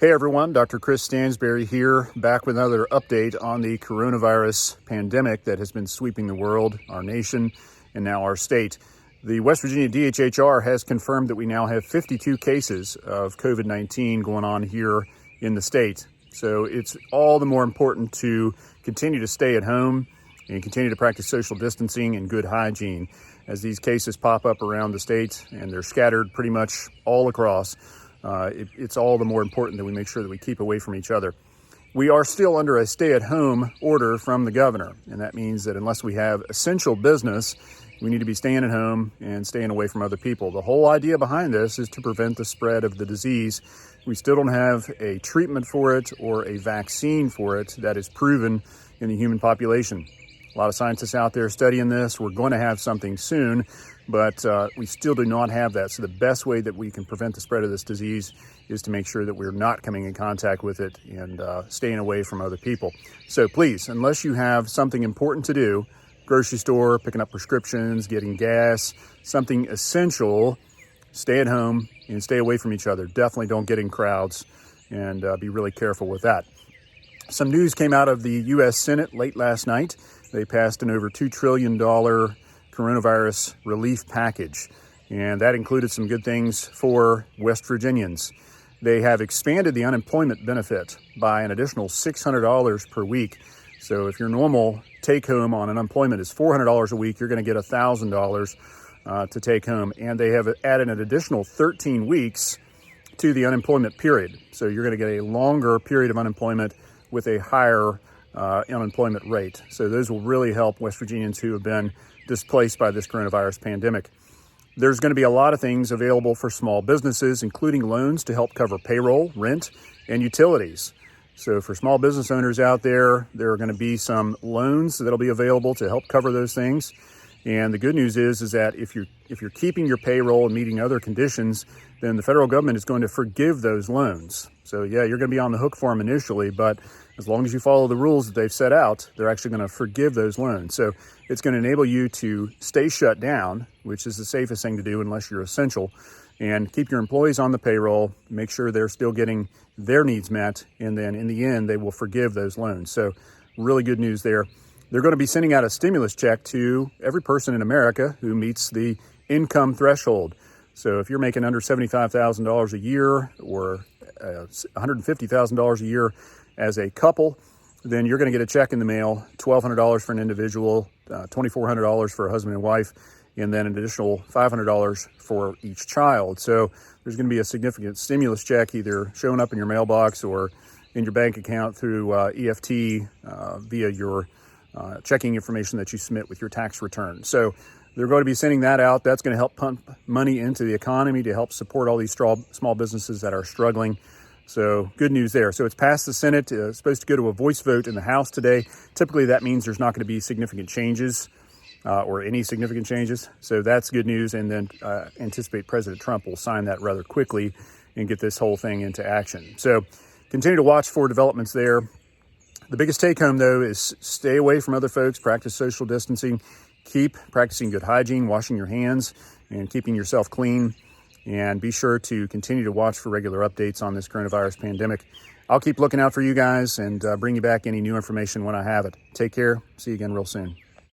Hey everyone, Dr. Chris Stansbury here, back with another update on the coronavirus pandemic that has been sweeping the world, our nation, and now our state. The West Virginia DHHR has confirmed that we now have 52 cases of COVID-19 going on here in the state. So it's all the more important to continue to stay at home and continue to practice social distancing and good hygiene as these cases pop up around the state, and they're scattered pretty much all across. It's all the more important that we make sure that we keep away from each other. We are still under a stay-at-home order from the governor, and that means that unless we have essential business, we need to be staying at home and staying away from other people. The whole idea behind this is to prevent the spread of the disease. We still don't have a treatment for it or a vaccine for it that is proven in the human population. A lot of scientists out there studying this. We're going to have something soon, but we still do not have that. So the best way that we can prevent the spread of this disease is to make sure that we're not coming in contact with it and staying away from other people. So please, unless you have something important to do, grocery store, picking up prescriptions, getting gas, something essential, stay at home and stay away from each other. Definitely don't get in crowds, and be really careful with that. Some news came out of the U.S. Senate late last night. They passed an over $2 trillion coronavirus relief package, and that included some good things for West Virginians. They have expanded the unemployment benefit by an additional $600 per week. So if your normal take-home on unemployment is $400 a week, you're going to get $1,000 to take home. And they have added an additional 13 weeks to the unemployment period. So you're going to get a longer period of unemployment with a higher unemployment rate. So those will really help West Virginians who have been displaced by this coronavirus pandemic. There's going to be a lot of things available for small businesses, including loans to help cover payroll, rent, and utilities. So for small business owners out there, there are going to be some loans that'll be available to help cover those things. And the good news is that if you're keeping your payroll and meeting other conditions, then the federal government is going to forgive those loans. So yeah, you're going to be on the hook for them initially, but as long as you follow the rules that they've set out, they're actually going to forgive those loans. So it's going to enable you to stay shut down, which is the safest thing to do unless you're essential, and keep your employees on the payroll, make sure they're still getting their needs met, and then in the end, they will forgive those loans. So really good news there. They're going to be sending out a stimulus check to every person in America who meets the income threshold. So if you're making under $75,000 a year or $150,000 a year as a couple, then you're going to get a check in the mail, $1,200 for an individual, $2,400 for a husband and wife, and then an additional $500 for each child. So there's going to be a significant stimulus check either showing up in your mailbox or in your bank account through EFT via your checking information that you submit with your tax return. So they're going to be sending that out. That's going to help pump money into the economy to help support all these small businesses that are struggling. So good news there. So it's passed the Senate. It's supposed to go to a voice vote in the House today. Typically, that means there's not going to be significant changes or any significant changes. So that's good news. And then anticipate President Trump will sign that rather quickly and get this whole thing into action. So continue to watch for developments there. The biggest take home, though, is stay away from other folks, practice social distancing, keep practicing good hygiene, washing your hands, and keeping yourself clean. And be sure to continue to watch for regular updates on this coronavirus pandemic. I'll keep looking out for you guys and bring you back any new information when I have it. Take care. See you again real soon.